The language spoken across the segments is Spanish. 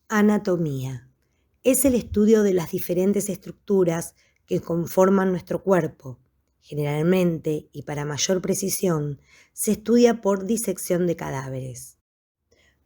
Anatomía. Es el estudio de las diferentes estructuras que conforman nuestro cuerpo. Generalmente, y para mayor precisión, se estudia por disección de cadáveres.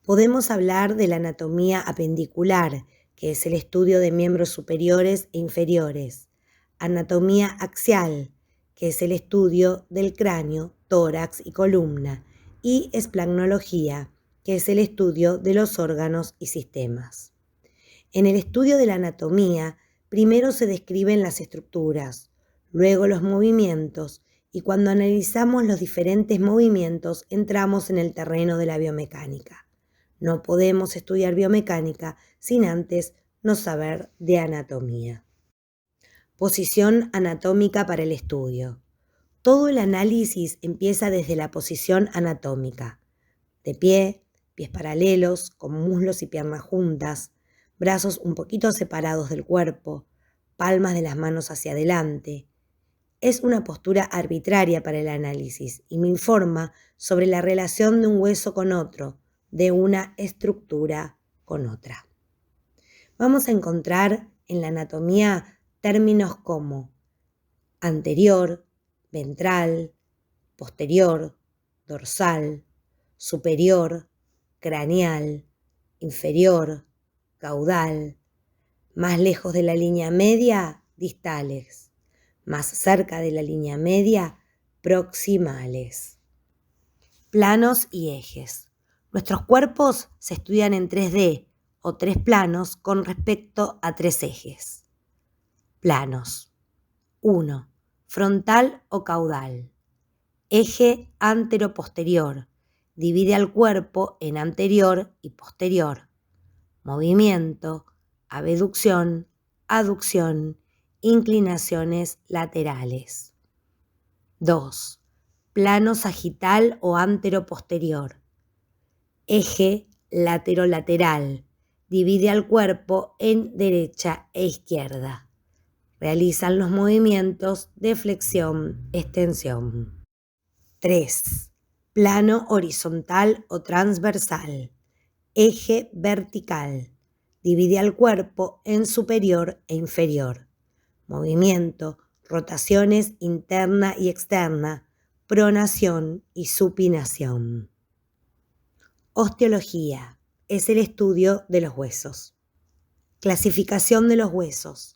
Podemos hablar de la anatomía apendicular, que es el estudio de miembros superiores e inferiores. Anatomía axial, que es el estudio del cráneo, tórax y columna. Y esplagnología, que es el estudio de los órganos y sistemas. En el estudio de la anatomía, primero se describen las estructuras, luego los movimientos, y cuando analizamos los diferentes movimientos entramos en el terreno de la biomecánica. No podemos estudiar biomecánica sin antes no saber de anatomía. Posición anatómica para el estudio. Todo el análisis empieza desde la posición anatómica. De pie, pies paralelos, con muslos y piernas juntas, brazos un poquito separados del cuerpo, palmas de las manos hacia adelante. Es una postura arbitraria para el análisis y me informa sobre la relación de un hueso con otro, de una estructura con otra. Vamos a encontrar en la anatomía términos como anterior, ventral, posterior, dorsal, superior, craneal, inferior, caudal, más lejos de la línea media, distales, más cerca de la línea media, proximales. Planos y ejes. Nuestros cuerpos se estudian en 3D o 3 planos con respecto a 3 ejes. Planos. 1. Frontal o caudal. Eje antero-posterior. Divide al cuerpo en anterior y posterior. Movimiento, abducción, aducción, inclinaciones laterales. 2. Plano sagital o antero-posterior. Eje latero-lateral. Divide al cuerpo en derecha e izquierda. Realizan los movimientos de flexión, extensión. 3. Plano horizontal o transversal. Eje vertical. Divide al cuerpo en superior e inferior. Movimiento, rotaciones interna y externa, pronación y supinación. Osteología. Es el estudio de los huesos. Clasificación de los huesos.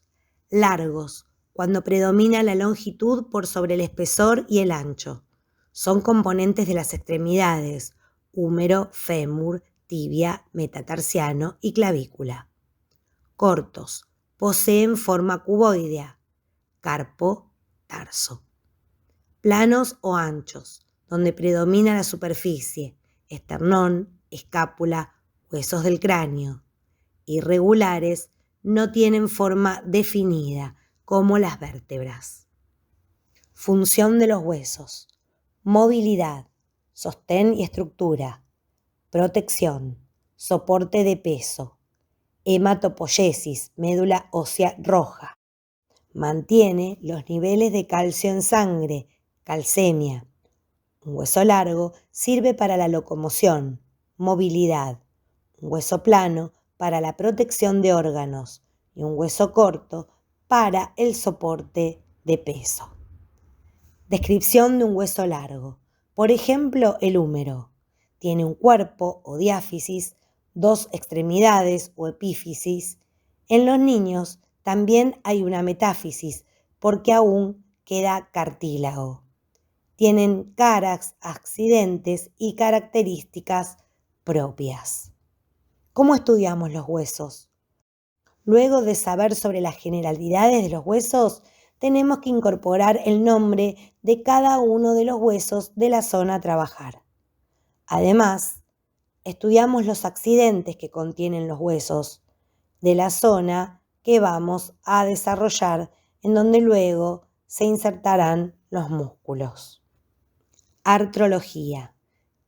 Largos, cuando predomina la longitud por sobre el espesor y el ancho. Son componentes de las extremidades, húmero, fémur, tibia, metatarsiano y clavícula. Cortos, poseen forma cuboidea, carpo, tarso. Planos o anchos, donde predomina la superficie, esternón, escápula, huesos del cráneo. Irregulares, no tienen forma definida, como las vértebras. Función de los huesos. Movilidad, sostén y estructura. Protección, soporte de peso. Hematopoiesis, médula ósea roja. Mantiene los niveles de calcio en sangre, calcemia. Un hueso largo sirve para la locomoción, movilidad. Un hueso plano para la protección de órganos y un hueso corto para el soporte de peso. Descripción de un hueso largo. Por ejemplo, el húmero. Tiene un cuerpo o diáfisis, 2 extremidades o epífisis. En los niños también hay una metáfisis porque aún queda cartílago. Tienen caras, accidentes y características propias. ¿Cómo estudiamos los huesos? Luego de saber sobre las generalidades de los huesos, tenemos que incorporar el nombre de cada uno de los huesos de la zona a trabajar. Además, estudiamos los accidentes que contienen los huesos de la zona que vamos a desarrollar, en donde luego se insertarán los músculos. Artrología.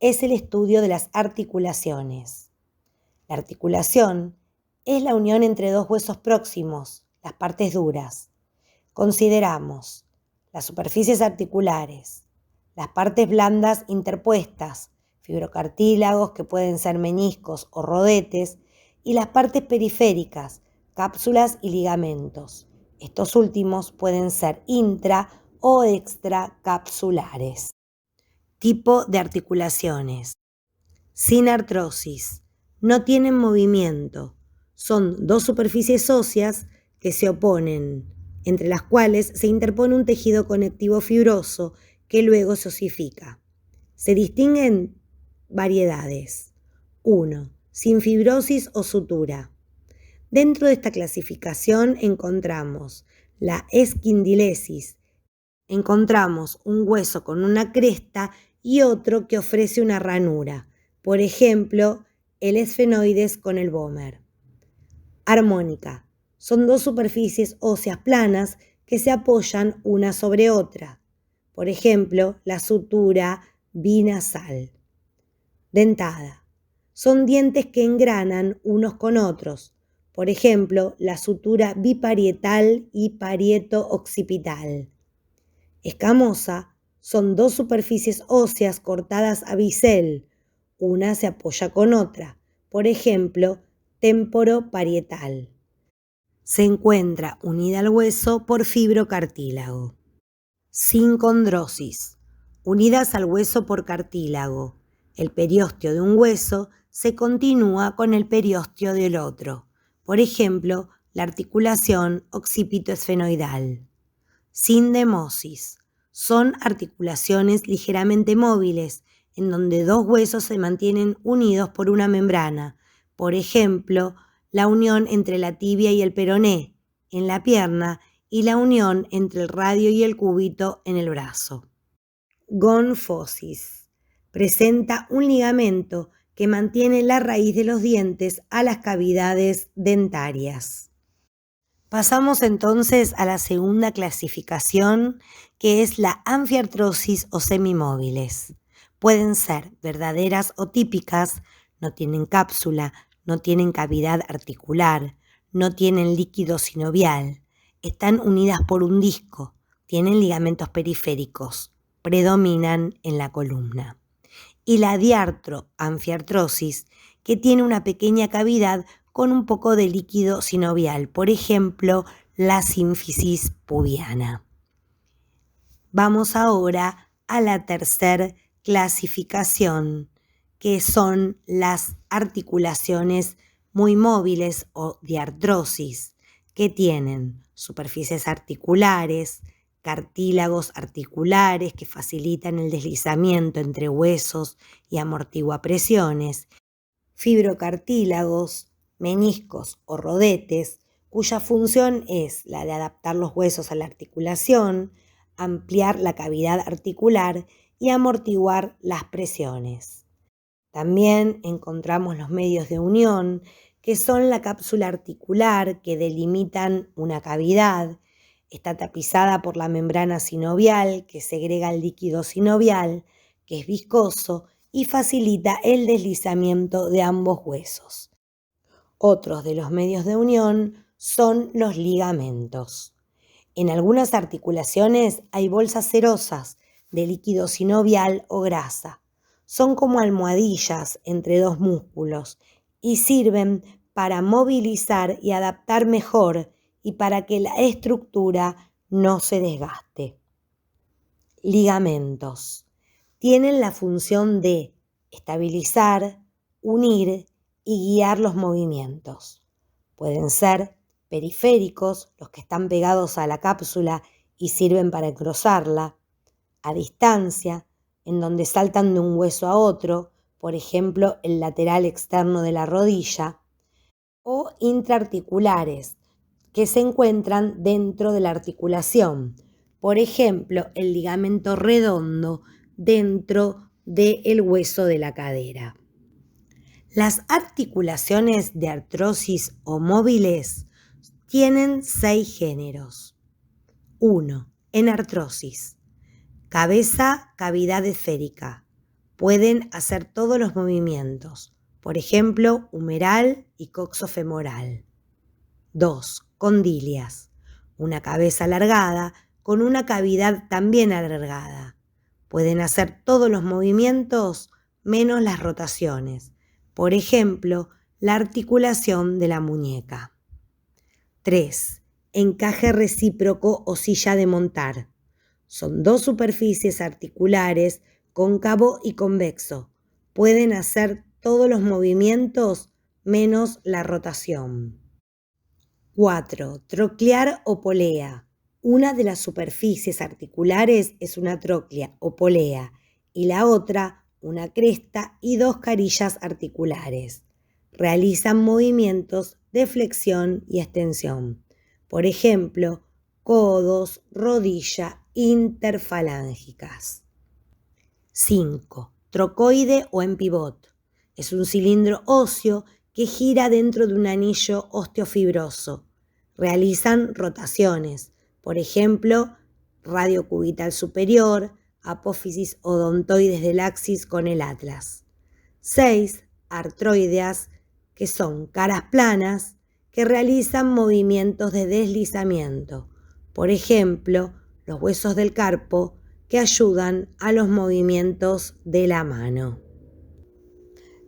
Es el estudio de las articulaciones. La articulación es la unión entre 2 huesos próximos, las partes duras. Consideramos las superficies articulares, las partes blandas interpuestas, fibrocartílagos que pueden ser meniscos o rodetes, y las partes periféricas, cápsulas y ligamentos. Estos últimos pueden ser intra o extracapsulares. Tipo de articulaciones. Sin artrosis. No tienen movimiento. Son dos superficies óseas que se oponen, entre las cuales se interpone un tejido conectivo fibroso que luego se osifica. Se distinguen variedades. 1. Sin fibrosis o sutura. Dentro de esta clasificación encontramos la esquindilesis. Encontramos un hueso con una cresta y otro que ofrece una ranura. Por ejemplo, el esfenoides con el vómer. Armónica. Son dos superficies óseas planas que se apoyan una sobre otra. Por ejemplo, la sutura binasal. Dentada. Son dientes que engranan unos con otros. Por ejemplo, la sutura biparietal y parieto-occipital. Escamosa. Son dos superficies óseas cortadas a bisel. Una se apoya con otra. Por ejemplo, temporoparietal. Se encuentra unida al hueso por fibrocartílago. Sin condrosis. Unidas al hueso por cartílago. El periósteo de un hueso se continúa con el periósteo del otro. Por ejemplo, la articulación occipito-esfenoidal. Sin demosis. Son articulaciones ligeramente móviles, en donde dos huesos se mantienen unidos por una membrana. Por ejemplo, la unión entre la tibia y el peroné en la pierna y la unión entre el radio y el cúbito en el brazo. Gonfosis. Presenta un ligamento que mantiene la raíz de los dientes a las cavidades dentarias. Pasamos entonces a la segunda clasificación, que es la anfiartrosis o semimóviles. Pueden ser verdaderas o típicas, no tienen cápsula, no tienen cavidad articular, no tienen líquido sinovial, están unidas por un disco, tienen ligamentos periféricos, predominan en la columna. Y la diartroanfiartrosis, que tiene una pequeña cavidad con un poco de líquido sinovial, por ejemplo, la sínfisis pubiana. Vamos ahora a la tercera clasificación, que son las articulaciones muy móviles o diartrosis, que tienen superficies articulares, cartílagos articulares que facilitan el deslizamiento entre huesos y amortiguapresiones, fibrocartílagos, meniscos o rodetes, cuya función es la de adaptar los huesos a la articulación, ampliar la cavidad articular y amortiguar las presiones. También encontramos los medios de unión, que son la cápsula articular que delimitan una cavidad, está tapizada por la membrana sinovial que segrega el líquido sinovial, que es viscoso y facilita el deslizamiento de ambos huesos. Otros de los medios de unión son los ligamentos. En algunas articulaciones hay bolsas serosas de líquido sinovial o grasa. Son como almohadillas entre dos músculos y sirven para movilizar y adaptar mejor y para que la estructura no se desgaste. Ligamentos. Tienen la función de estabilizar, unir y guiar los movimientos. Pueden ser periféricos, los que están pegados a la cápsula y sirven para engrosarla, a distancia, en donde saltan de un hueso a otro, por ejemplo, el lateral externo de la rodilla, o intraarticulares, que se encuentran dentro de la articulación, por ejemplo, el ligamento redondo dentro del hueso de la cadera. Las articulaciones de artrosis o móviles tienen 6 géneros. 1. Enartrosis. Cabeza, cavidad esférica. Pueden hacer todos los movimientos, por ejemplo, humeral y coxofemoral. 2. Condilias. Una cabeza alargada con una cavidad también alargada. Pueden hacer todos los movimientos menos las rotaciones. Por ejemplo, la articulación de la muñeca. 3. Encaje recíproco o silla de montar. Son dos superficies articulares, cóncavo y convexo. Pueden hacer todos los movimientos menos la rotación. 4. Troclear o polea. Una de las superficies articulares es una troclea o polea y la otra una cresta y dos carillas articulares. Realizan movimientos de flexión y extensión. Por ejemplo, codos, rodilla, interfalángicas. 5. Trocoide o en pivot. Es un cilindro óseo que gira dentro de un anillo osteofibroso. Realizan rotaciones, por ejemplo, radio cubital superior, apófisis odontoides del axis con el atlas. 6. Artroideas, que son caras planas, que realizan movimientos de deslizamiento. Por ejemplo, los huesos del carpo, que ayudan a los movimientos de la mano.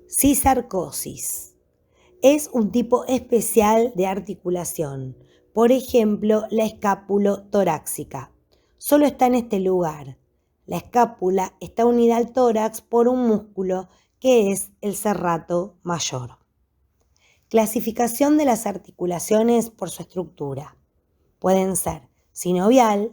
Cisarcosis. Es un tipo especial de articulación. Por ejemplo, la escápulo-torácica. Solo está en este lugar. La escápula está unida al tórax por un músculo que es el serrato mayor. Clasificación de las articulaciones por su estructura. Pueden ser sinovial,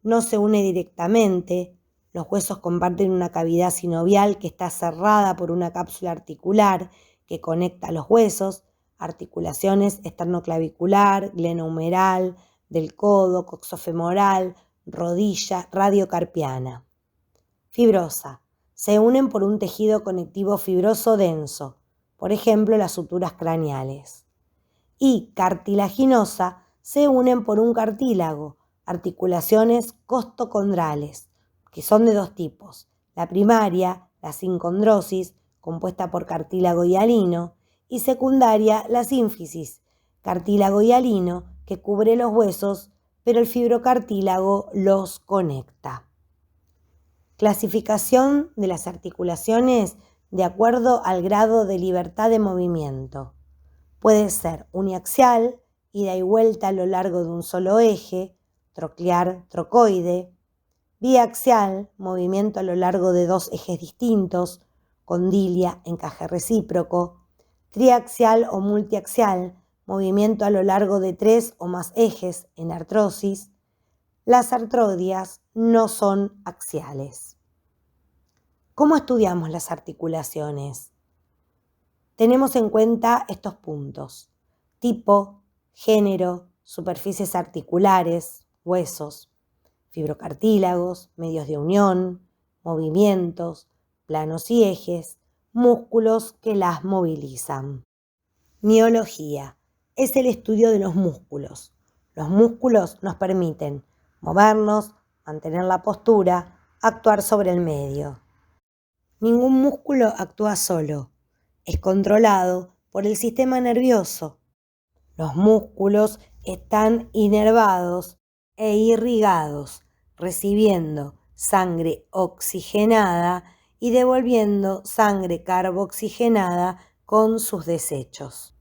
no se une directamente, los huesos comparten una cavidad sinovial que está cerrada por una cápsula articular que conecta los huesos, articulaciones esternoclavicular, glenohumeral, del codo, coxofemoral, rodilla, radiocarpiana. Fibrosa. Se unen por un tejido conectivo fibroso denso, por ejemplo las suturas craneales. Y cartilaginosa. Se unen por un cartílago, articulaciones costocondrales, que son de dos tipos. La primaria, la sincondrosis, compuesta por cartílago hialino, y secundaria, la sínfisis, cartílago hialino, que cubre los huesos, pero el fibrocartílago los conecta. Clasificación de las articulaciones de acuerdo al grado de libertad de movimiento. Puede ser uniaxial, ida y vuelta a lo largo de un solo eje, troclear, trocoide, biaxial, movimiento a lo largo de dos ejes distintos, condilia, encaje recíproco, triaxial o multiaxial, movimiento a lo largo de 3 o más ejes en artrosis. Las artrodias no son axiales. ¿Cómo estudiamos las articulaciones? Tenemos en cuenta estos puntos: tipo, género, superficies articulares, huesos, fibrocartílagos, medios de unión, movimientos, planos y ejes, músculos que las movilizan. Miología es el estudio de los músculos. Los músculos nos permiten movernos, mantener la postura, actuar sobre el medio. Ningún músculo actúa solo. Es controlado por el sistema nervioso. Los músculos están inervados e irrigados, recibiendo sangre oxigenada y devolviendo sangre carboxigenada con sus desechos.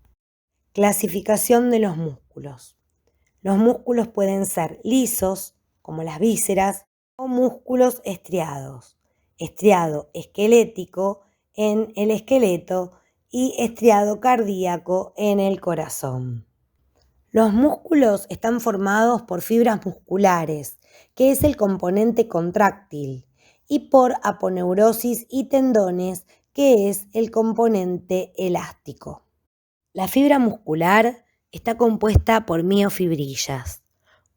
Clasificación de los músculos. Los músculos pueden ser lisos, como las vísceras, o músculos estriados. Estriado esquelético en el esqueleto y estriado cardíaco en el corazón. Los músculos están formados por fibras musculares, que es el componente contráctil, y por aponeurosis y tendones, que es el componente elástico. La fibra muscular está compuesta por miofibrillas.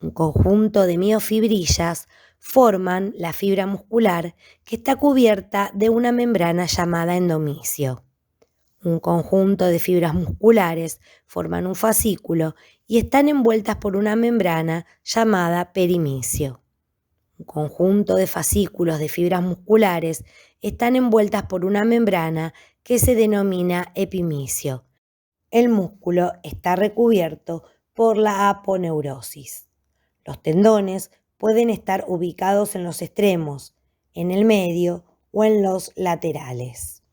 Un conjunto de miofibrillas forman la fibra muscular que está cubierta de una membrana llamada endomisio. Un conjunto de fibras musculares forman un fascículo y están envueltas por una membrana llamada perimisio. Un conjunto de fascículos de fibras musculares están envueltas por una membrana que se denomina epimisio. El músculo está recubierto por la aponeurosis. Los tendones pueden estar ubicados en los extremos, en el medio o en los laterales.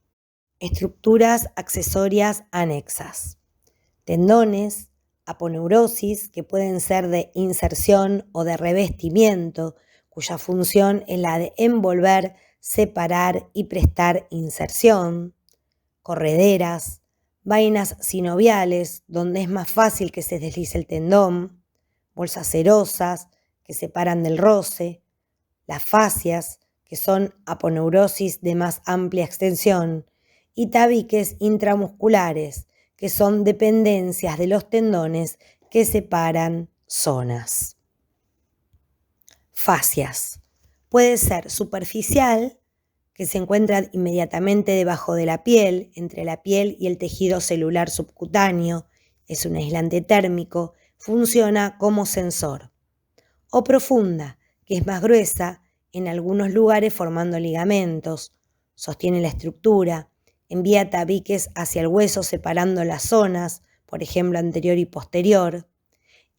Estructuras accesorias anexas. Tendones, aponeurosis, que pueden ser de inserción o de revestimiento, cuya función es la de envolver, separar y prestar inserción. Correderas, vainas sinoviales, donde es más fácil que se deslice el tendón. Bolsas serosas, que separan del roce. Las fascias, que son aponeurosis de más amplia extensión. Y tabiques intramusculares, que son dependencias de los tendones que separan zonas. Fascias. Puede ser superficial, que se encuentra inmediatamente debajo de la piel, entre la piel y el tejido celular subcutáneo, es un aislante térmico, funciona como sensor. O profunda, que es más gruesa, en algunos lugares formando ligamentos, sostiene la estructura, envía tabiques hacia el hueso separando las zonas, por ejemplo anterior y posterior,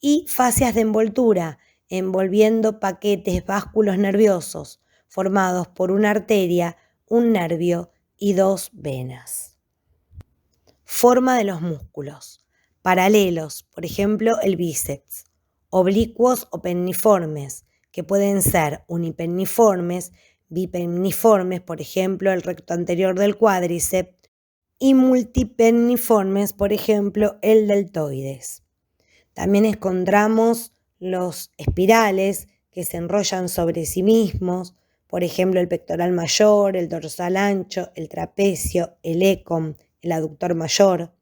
y fascias de envoltura, envolviendo paquetes básculos nerviosos, formados por una arteria, un nervio y dos venas. Forma de los músculos. Paralelos, por ejemplo el bíceps. Oblicuos o penniformes, que pueden ser unipenniformes, bipenniformes, por ejemplo el recto anterior del cuádriceps, y multipenniformes, por ejemplo el deltoides. También encontramos los espirales que se enrollan sobre sí mismos, por ejemplo el pectoral mayor, el dorsal ancho, el trapecio, el ecom, el aductor mayor.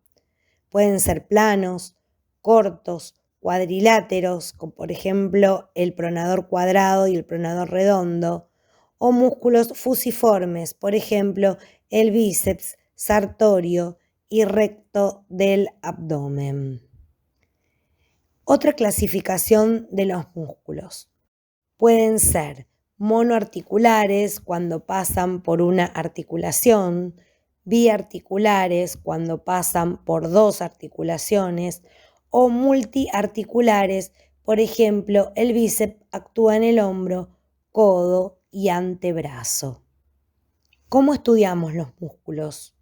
Pueden ser planos, cortos, cuadriláteros, como por ejemplo el pronador cuadrado y el pronador redondo, o músculos fusiformes, por ejemplo el bíceps sartorio y recto del abdomen. Otra clasificación de los músculos. Pueden ser monoarticulares cuando pasan por una articulación, biarticulares cuando pasan por dos articulaciones o multiarticulares, por ejemplo, el bíceps actúa en el hombro, codo y antebrazo. ¿Cómo estudiamos los músculos?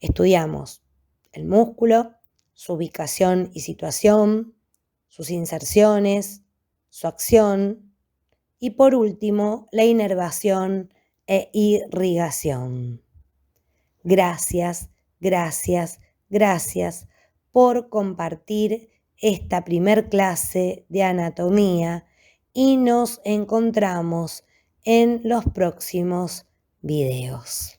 Estudiamos el músculo, su ubicación y situación, sus inserciones, su acción y por último la inervación e irrigación. Gracias, gracias, gracias por compartir esta primer clase de anatomía y nos encontramos en los próximos videos.